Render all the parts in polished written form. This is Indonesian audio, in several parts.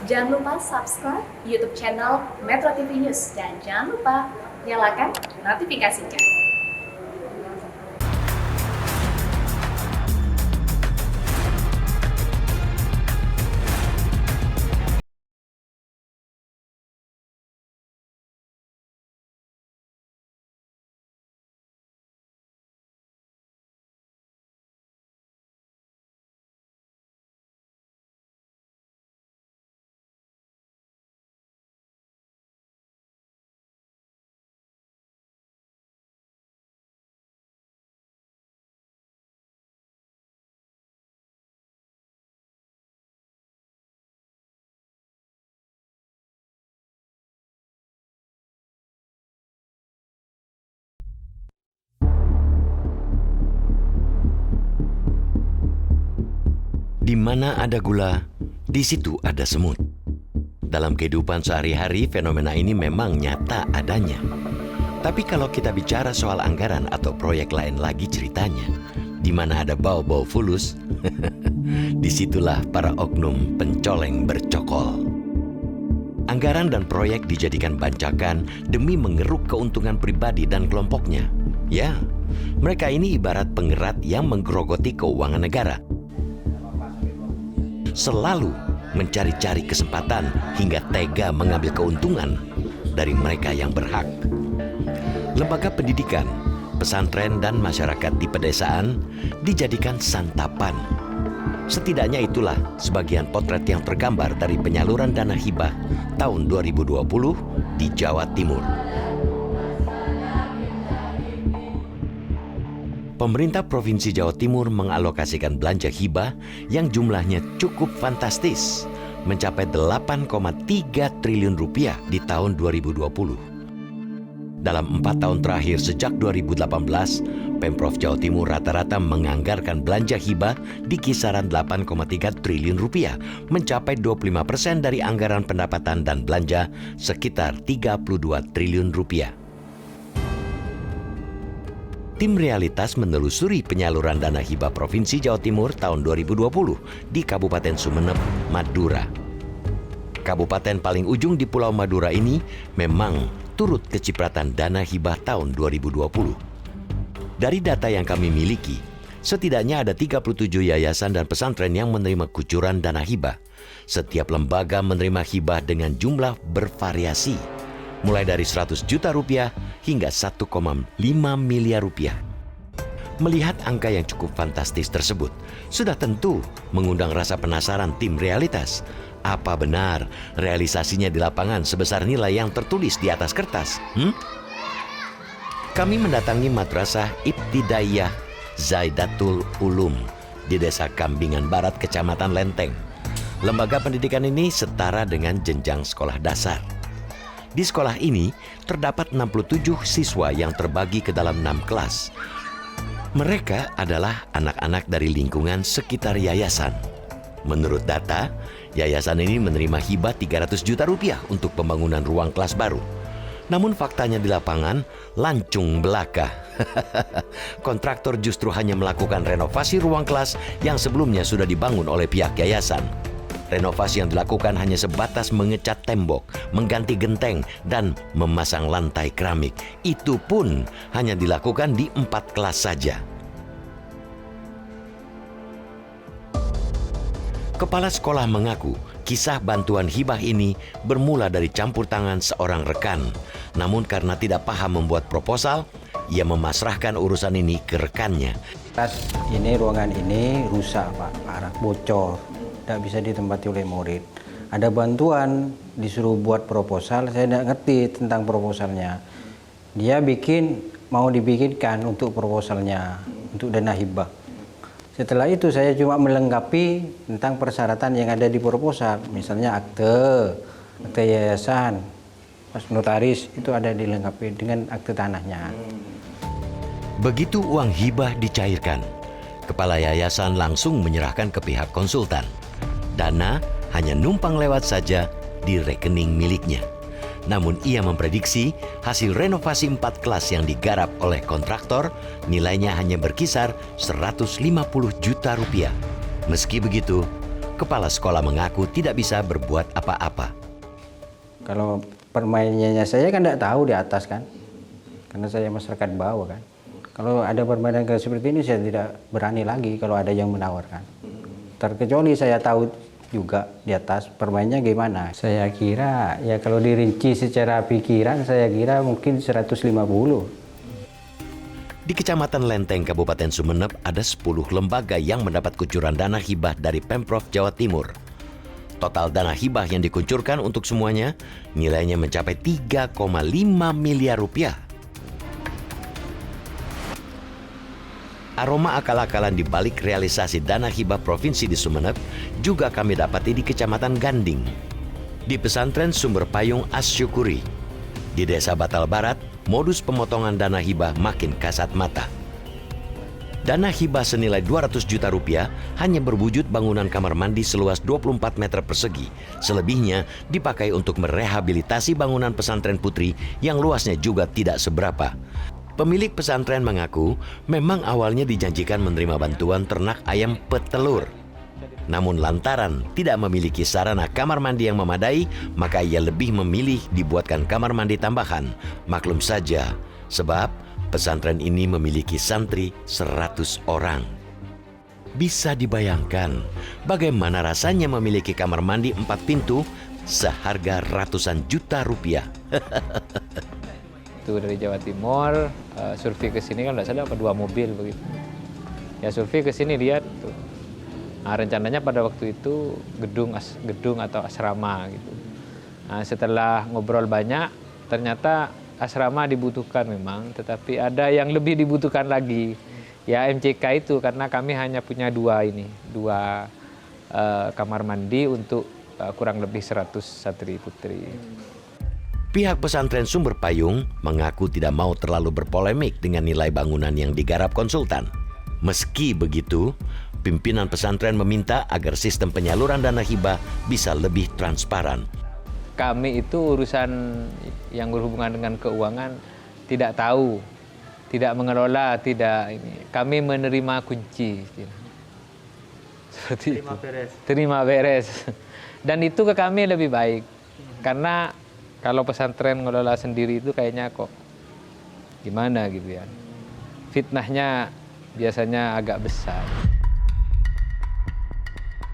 Jangan lupa subscribe YouTube channel Metro TV News dan jangan lupa nyalakan notifikasinya. Di mana ada gula, di situ ada semut. Dalam kehidupan sehari-hari, fenomena ini memang nyata adanya. Tapi kalau kita bicara soal anggaran atau proyek lain lagi ceritanya, di mana ada bau-bau fulus, disitulah para oknum pencoleng bercokol. Anggaran dan proyek dijadikan bancakan demi mengeruk keuntungan pribadi dan kelompoknya. Ya, mereka ini ibarat pengerat yang menggerogoti keuangan negara. Selalu mencari-cari kesempatan hingga tega mengambil keuntungan dari mereka yang berhak. Lembaga pendidikan, pesantren, dan masyarakat di pedesaan dijadikan santapan. Setidaknya itulah sebagian potret yang tergambar dari penyaluran dana hibah tahun 2020 di Jawa Timur. Pemerintah Provinsi Jawa Timur mengalokasikan belanja hibah yang jumlahnya cukup fantastis, mencapai 8,3 triliun rupiah di tahun 2020. Dalam 4 tahun terakhir sejak 2018, Pemprov Jawa Timur rata-rata menganggarkan belanja hibah di kisaran 8,3 triliun rupiah, mencapai 25% dari anggaran pendapatan dan belanja sekitar 32 triliun rupiah. Tim Realitas menelusuri penyaluran dana hibah Provinsi Jawa Timur tahun 2020 di Kabupaten Sumeneb, Madura. Kabupaten paling ujung di Pulau Madura ini memang turut kecipratan dana hibah tahun 2020. Dari data yang kami miliki, setidaknya ada 37 yayasan dan pesantren yang menerima kucuran dana hibah. Setiap lembaga menerima hibah dengan jumlah bervariasi, mulai dari 100 juta rupiah hingga 1,5 miliar rupiah. Melihat angka yang cukup fantastis tersebut, sudah tentu mengundang rasa penasaran tim Realitas. Apa benar realisasinya di lapangan sebesar nilai yang tertulis di atas kertas? Kami mendatangi Madrasah Ibtidaiyah Zaidatul Ulum di Desa Kambingan Barat, Kecamatan Lenteng. Lembaga pendidikan ini setara dengan jenjang sekolah dasar. Di sekolah ini terdapat 67 siswa yang terbagi ke dalam 6 kelas. Mereka adalah anak-anak dari lingkungan sekitar yayasan. Menurut data, yayasan ini menerima hibah 300 juta rupiah untuk pembangunan ruang kelas baru. Namun faktanya di lapangan lancung belaka. Kontraktor justru hanya melakukan renovasi ruang kelas yang sebelumnya sudah dibangun oleh pihak yayasan. Renovasi yang dilakukan hanya sebatas mengecat tembok, mengganti genteng, dan memasang lantai keramik. Itu pun hanya dilakukan di 4 kelas saja. Kepala sekolah mengaku kisah bantuan hibah ini bermula dari campur tangan seorang rekan. Namun karena tidak paham membuat proposal, ia memasrahkan urusan ini ke rekannya. Ini ruangan ini rusak, Pak, parah, bocor. Tidak bisa ditempati oleh murid. Ada bantuan, disuruh buat proposal, saya tidak ngerti tentang proposalnya. Dia mau dibikinkan untuk proposalnya, untuk dana hibah. Setelah itu saya cuma melengkapi tentang persyaratan yang ada di proposal. Misalnya akte yayasan, pas notaris itu ada dilengkapi dengan akte tanahnya. Begitu uang hibah dicairkan, kepala yayasan langsung menyerahkan ke pihak konsultan. Dana hanya numpang lewat saja di rekening miliknya. Namun ia memprediksi hasil renovasi 4 kelas yang digarap oleh kontraktor nilainya hanya berkisar 150 juta rupiah. Meski begitu, kepala sekolah mengaku tidak bisa berbuat apa-apa. Kalau permainannya saya kan tidak tahu di atas kan, karena saya masyarakat bawah kan. Kalau ada permainan kayak seperti ini saya tidak berani lagi kalau ada yang menawarkan. Terkecuali saya tahu juga di atas permainnya gimana. Saya kira ya kalau dirinci secara pikiran saya kira mungkin 150. Di Kecamatan Lenteng, Kabupaten Sumeneb, ada 10 lembaga yang mendapat kucuran dana hibah dari Pemprov Jawa Timur. Total dana hibah yang dikucurkan untuk semuanya nilainya mencapai 3,5 miliar rupiah. Aroma akal-akalan di balik realisasi dana hibah provinsi di Sumeneb juga kami dapati di Kecamatan Ganding, di pesantren Sumber Payung Asyukuri, di Desa Batal Barat. Modus pemotongan dana hibah makin kasat mata. Dana hibah senilai 200 juta rupiah hanya berwujud bangunan kamar mandi seluas 24 meter persegi. Selebihnya dipakai untuk merehabilitasi bangunan pesantren putri yang luasnya juga tidak seberapa. Pemilik pesantren mengaku memang awalnya dijanjikan menerima bantuan ternak ayam petelur. Namun lantaran tidak memiliki sarana kamar mandi yang memadai, maka ia lebih memilih dibuatkan kamar mandi tambahan. Maklum saja, sebab pesantren ini memiliki santri 100 orang. Bisa dibayangkan bagaimana rasanya memiliki kamar mandi 4 pintu seharga ratusan juta rupiah. Itu dari Jawa Timur, survei ke sini kan tidak salah 2 mobil begitu. Ya survei ke sini lihat tuh. Nah, rencananya pada waktu itu gedung atau asrama gitu. Nah, setelah ngobrol banyak, ternyata asrama dibutuhkan memang, tetapi ada yang lebih dibutuhkan lagi. Ya MCK itu karena kami hanya punya dua kamar mandi untuk kurang lebih 100 santri putri. Pihak pesantren Sumber Payung mengaku tidak mau terlalu berpolemik dengan nilai bangunan yang digarap konsultan. Meski begitu, pimpinan pesantren meminta agar sistem penyaluran dana hibah bisa lebih transparan. Kami itu urusan yang berhubungan dengan keuangan tidak tahu, tidak mengelola, tidak ini. Kami menerima kunci. Seperti terima beres. Terima beres. Dan itu ke kami lebih baik. Karena kalau pesantren ngelola sendiri itu kayaknya kok gimana gitu ya. Fitnahnya biasanya agak besar.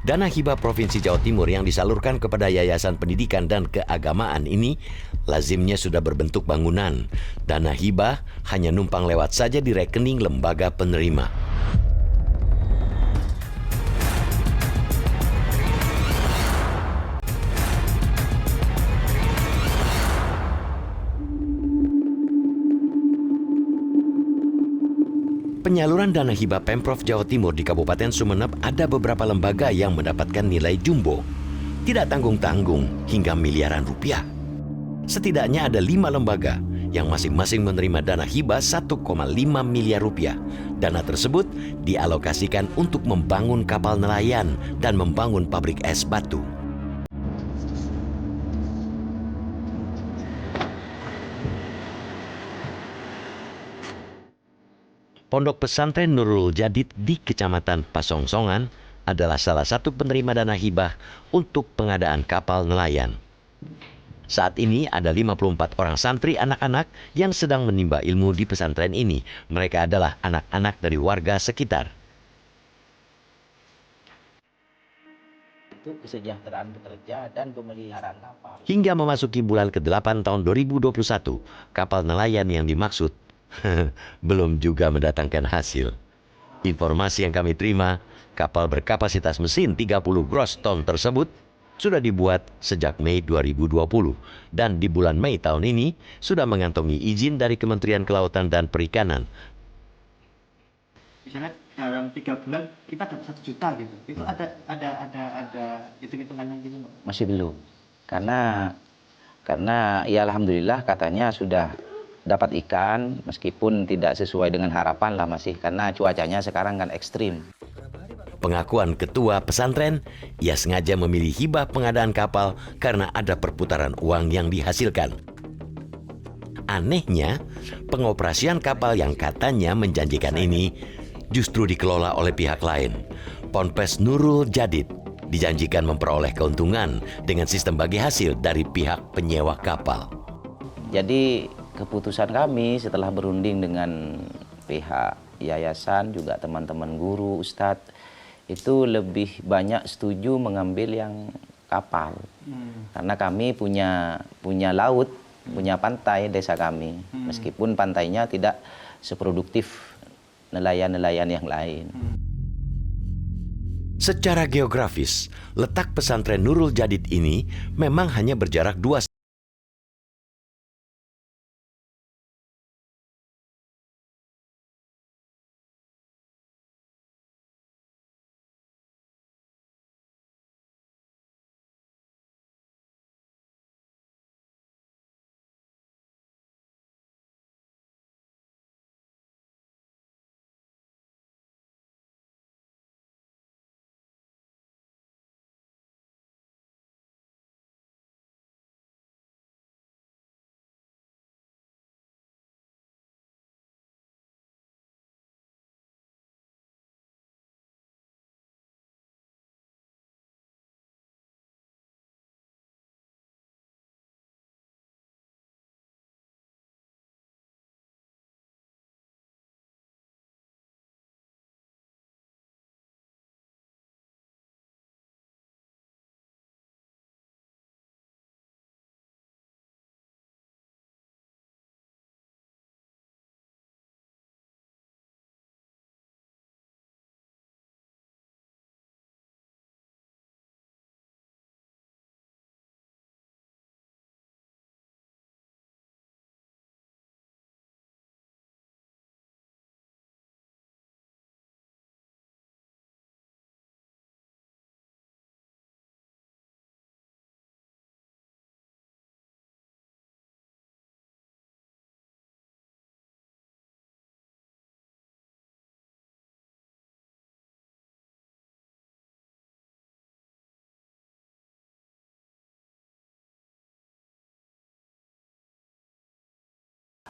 Dana hibah Provinsi Jawa Timur yang disalurkan kepada Yayasan Pendidikan dan Keagamaan ini lazimnya sudah berbentuk bangunan. Dana hibah hanya numpang lewat saja di rekening lembaga penerima. Penyaluran dana hibah Pemprov Jawa Timur di Kabupaten Sumeneb ada beberapa lembaga yang mendapatkan nilai jumbo. Tidak tanggung-tanggung hingga miliaran rupiah. Setidaknya ada 5 lembaga yang masing-masing menerima dana hibah 1,5 miliar rupiah. Dana tersebut dialokasikan untuk membangun kapal nelayan dan membangun pabrik es batu. Pondok Pesantren Nurul Jadid di Kecamatan Pasongsongan adalah salah satu penerima dana hibah untuk pengadaan kapal nelayan. Saat ini ada 54 orang santri anak-anak yang sedang menimba ilmu di pesantren ini. Mereka adalah anak-anak dari warga sekitar. Itu kesejahteraan pekerja dan pemeliharaan kapal. Hingga memasuki bulan ke-8 tahun 2021, kapal nelayan yang dimaksud belum juga mendatangkan hasil. Informasi yang kami terima, kapal berkapasitas mesin 30 gross ton tersebut sudah dibuat sejak Mei 2020 dan di bulan Mei tahun ini sudah mengantongi izin dari Kementerian Kelautan dan Perikanan. Misalnya dalam 3 bulan kita dapat 1 juta gitu. Itu ada hitung-hitungannya gitu, Pak? Masih belum. Karena ya alhamdulillah katanya sudah dapat ikan meskipun tidak sesuai dengan harapan lah masih karena cuacanya sekarang kan ekstrim. Pengakuan ketua pesantren, ia sengaja memilih hibah pengadaan kapal karena ada perputaran uang yang dihasilkan. Anehnya, pengoperasian kapal yang katanya menjanjikan ini justru dikelola oleh pihak lain. Ponpes Nurul Jadid dijanjikan memperoleh keuntungan dengan sistem bagi hasil dari pihak penyewa kapal. Jadi keputusan kami setelah berunding dengan pihak yayasan, juga teman-teman guru, ustadz, itu lebih banyak setuju mengambil yang kapal. Karena kami punya laut, punya pantai desa kami. Meskipun pantainya tidak seproduktif nelayan-nelayan yang lain. Secara geografis, letak pesantren Nurul Jadid ini memang hanya berjarak 2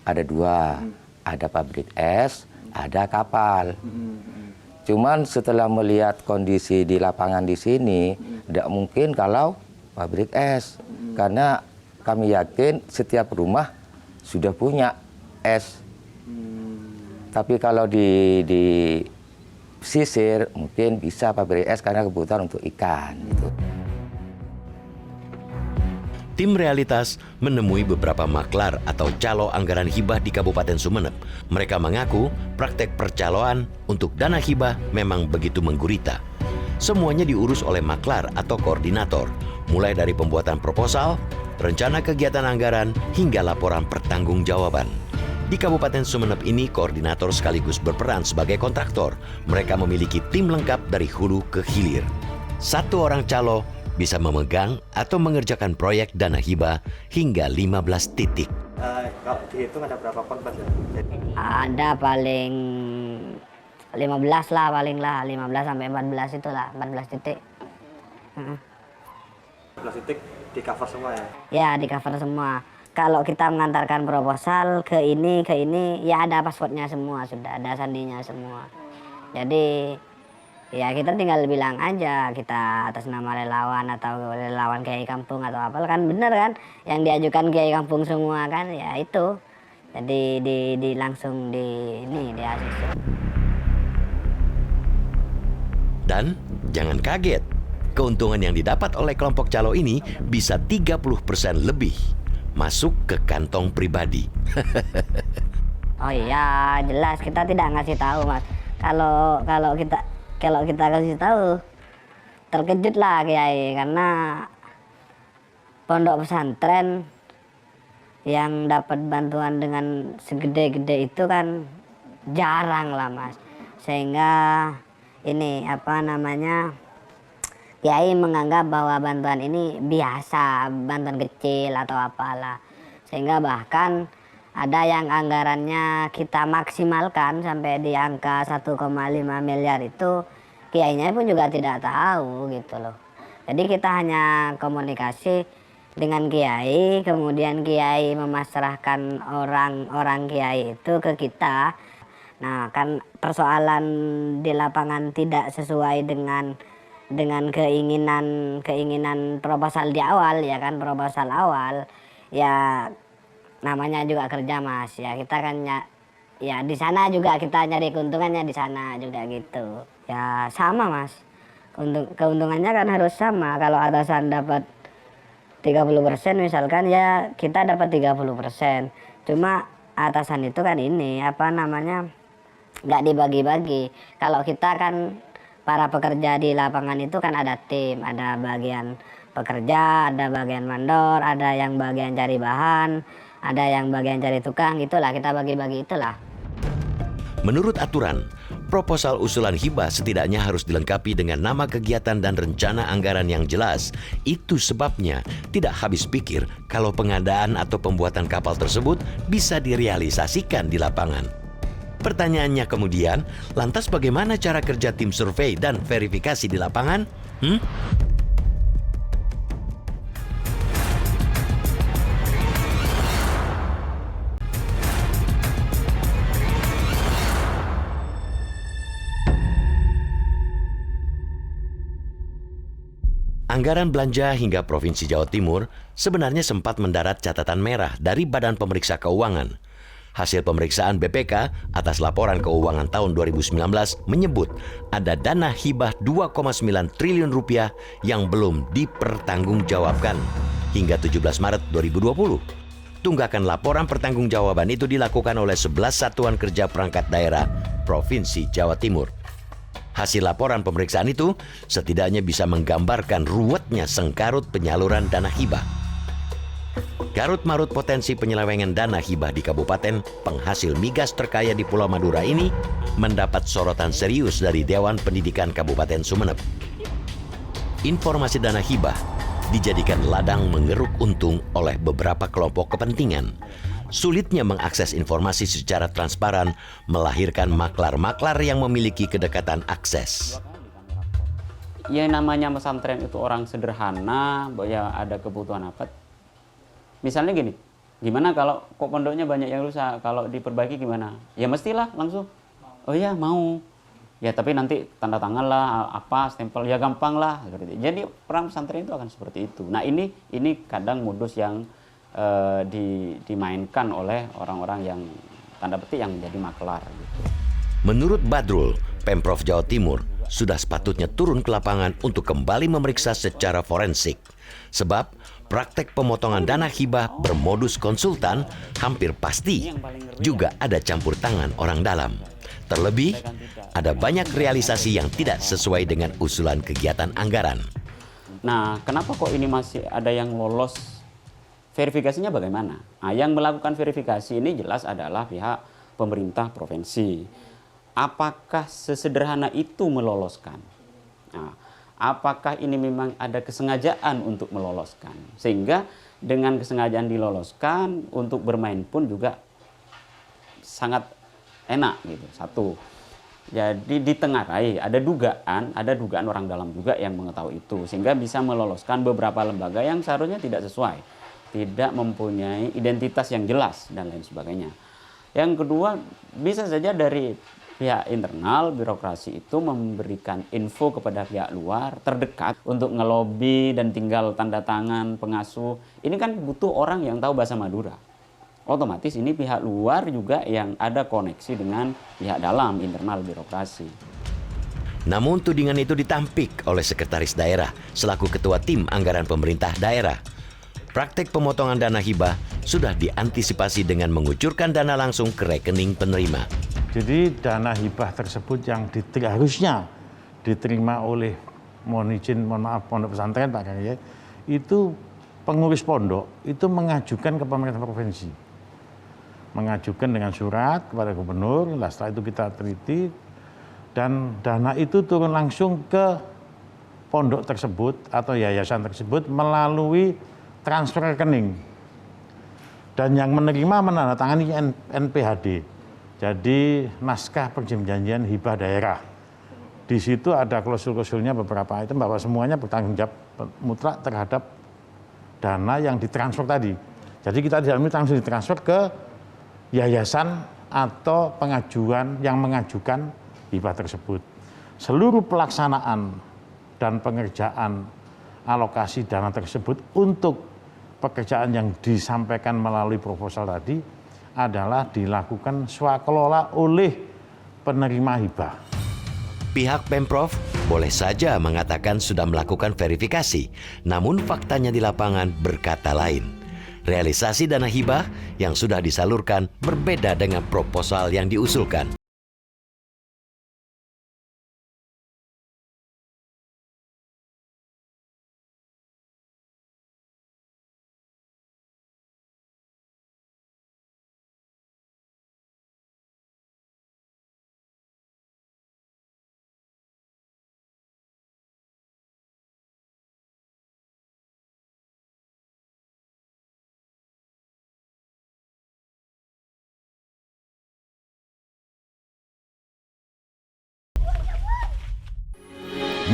Ada dua, ada pabrik es, ada kapal. Cuman setelah melihat kondisi di lapangan di sini, tidak mungkin kalau pabrik es. Karena kami yakin setiap rumah sudah punya es. Tapi kalau di pesisir mungkin bisa pabrik es karena kebutuhan untuk ikan. Gitu. Tim Realitas menemui beberapa maklar atau calo anggaran hibah di Kabupaten Sumeneb. Mereka mengaku praktek percaloan untuk dana hibah memang begitu menggurita. Semuanya diurus oleh maklar atau koordinator, mulai dari pembuatan proposal, rencana kegiatan anggaran, hingga laporan pertanggungjawaban. Di Kabupaten Sumeneb ini, koordinator sekaligus berperan sebagai kontraktor. Mereka memiliki tim lengkap dari hulu ke hilir. Satu orang calo bisa memegang atau mengerjakan proyek dana hibah hingga 15 titik. Kalau dihitung ada berapa korban? Ada paling 15 lah, 15 sampai 14 itulah, 14 titik. 14 titik di cover semua ya? Ya, di cover semua. Kalau kita mengantarkan proposal ke ini, ya ada passwordnya semua, sudah ada sandinya semua. Jadi ya kita tinggal bilang aja kita atas nama relawan atau relawan Kiai Kampung atau apa, kan bener kan yang diajukan Kiai Kampung semua kan, ya itu. Jadi langsung di ACC. Dan jangan kaget, keuntungan yang didapat oleh kelompok calo ini bisa 30% lebih masuk ke kantong pribadi. Oh iya, jelas kita tidak ngasih tahu, Mas. Kalau kita kasih tahu, terkejut lah Kiai, karena pondok pesantren yang dapat bantuan dengan segede-gede itu kan jarang lah, Mas. Sehingga ini Kiai menganggap bahwa bantuan ini biasa, bantuan kecil atau apalah. Sehingga bahkan ada yang anggarannya kita maksimalkan sampai di angka 1,5 miliar itu, Kiainya pun juga tidak tahu gitu loh. Jadi kita hanya komunikasi dengan Kiai, kemudian Kiai memasrahkan orang Kiai itu ke kita. Nah kan persoalan di lapangan tidak sesuai dengan dengan keinginan proposal di awal ya kan, proposal awal ya namanya juga kerja Mas, ya kita kan ya di sana juga kita nyari keuntungannya di sana juga gitu. Ya sama Mas, keuntungannya kan harus sama. Kalau atasan dapat 30% misalkan, ya kita dapat 30%. Cuma atasan itu kan ini apa namanya, nggak dibagi-bagi. Kalau kita kan para pekerja di lapangan itu kan ada tim, ada bagian pekerja, ada bagian mandor, ada yang bagian cari bahan, ada yang bagian cari tukang, itulah kita bagi-bagi itulah. Menurut aturan, proposal usulan hibah setidaknya harus dilengkapi dengan nama kegiatan dan rencana anggaran yang jelas. Itu sebabnya tidak habis pikir kalau pengadaan atau pembuatan kapal tersebut bisa direalisasikan di lapangan. Pertanyaannya kemudian, lantas bagaimana cara kerja tim survei dan verifikasi di lapangan? Anggaran belanja hingga Provinsi Jawa Timur sebenarnya sempat mendarat catatan merah dari Badan Pemeriksa Keuangan. Hasil pemeriksaan BPK atas laporan keuangan tahun 2019 menyebut ada dana hibah 2,9 triliun rupiah yang belum dipertanggungjawabkan hingga 17 Maret 2020. Tunggakan laporan pertanggungjawaban itu dilakukan oleh 11 satuan kerja perangkat daerah Provinsi Jawa Timur. Hasil laporan pemeriksaan itu setidaknya bisa menggambarkan ruwetnya sengkarut penyaluran dana hibah. Garut-marut potensi penyelewengan dana hibah di kabupaten penghasil migas terkaya di Pulau Madura ini mendapat sorotan serius dari Dewan Pendidikan Kabupaten Sumeneb. Informasi dana hibah dijadikan ladang mengeruk untung oleh beberapa kelompok kepentingan. Sulitnya mengakses informasi secara transparan melahirkan maklar-maklar yang memiliki kedekatan akses. Ya namanya pesantren itu orang sederhana, ya ada kebutuhan apa. Misalnya gini, gimana kalau kok pondoknya banyak yang rusak, kalau diperbaiki gimana? Ya mestilah langsung, oh ya mau. Ya tapi nanti tanda tangan lah, apa, stempel, ya gampang lah. Jadi peran pesantren itu akan seperti itu. Nah ini kadang modus yang dimainkan oleh orang-orang yang tanda petik yang menjadi maklar. Gitu. Menurut Badrul, Pemprov Jawa Timur sudah sepatutnya turun ke lapangan untuk kembali memeriksa secara forensik. Sebab praktek pemotongan dana hibah bermodus konsultan hampir pasti juga ada campur tangan orang dalam. Terlebih, ada banyak realisasi yang tidak sesuai dengan usulan kegiatan anggaran. Nah, kenapa kok ini masih ada yang lolos? Verifikasinya bagaimana? Nah, yang melakukan verifikasi ini jelas adalah pihak pemerintah provinsi. Apakah sesederhana itu meloloskan? Nah, apakah ini memang ada kesengajaan untuk meloloskan? Sehingga dengan kesengajaan diloloskan, untuk bermain pun juga sangat enak gitu. Satu. Jadi ditengarai, ada dugaan orang dalam juga yang mengetahui itu. Sehingga bisa meloloskan beberapa lembaga yang seharusnya tidak sesuai. Tidak mempunyai identitas yang jelas dan lain sebagainya. Yang kedua, bisa saja dari pihak internal birokrasi itu memberikan info kepada pihak luar terdekat untuk ngelobi dan tinggal tanda tangan pengasuh. Ini kan butuh orang yang tahu bahasa Madura. Otomatis ini pihak luar juga yang ada koneksi dengan pihak dalam internal birokrasi. Namun tudingan itu ditampik oleh sekretaris daerah selaku ketua tim anggaran pemerintah daerah. Praktek pemotongan dana hibah sudah diantisipasi dengan mengucurkan dana langsung ke rekening penerima. Jadi dana hibah tersebut yang harusnya diterima oleh mohon maaf pondok pesantren Pak Kang, itu pengurus pondok itu mengajukan ke pemerintah provinsi. Mengajukan dengan surat kepada gubernur, setelah itu kita teliti dan dana itu turun langsung ke pondok tersebut atau yayasan tersebut melalui transfer rekening. Dan yang menerima menandatangani NPHD. Jadi naskah perjanjian hibah daerah. Di situ ada klausul-klausulnya beberapa item bahwa semuanya bertanggung jawab mutlak terhadap dana yang ditransfer tadi. Jadi kita di dalam ini langsung ditransfer ke yayasan atau pengajuan yang mengajukan hibah tersebut. Seluruh pelaksanaan dan pengerjaan alokasi dana tersebut untuk pekerjaan yang disampaikan melalui proposal tadi adalah dilakukan swakelola oleh penerima hibah. Pihak Pemprov boleh saja mengatakan sudah melakukan verifikasi, namun faktanya di lapangan berkata lain. Realisasi dana hibah yang sudah disalurkan berbeda dengan proposal yang diusulkan.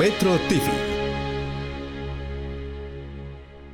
Metro TV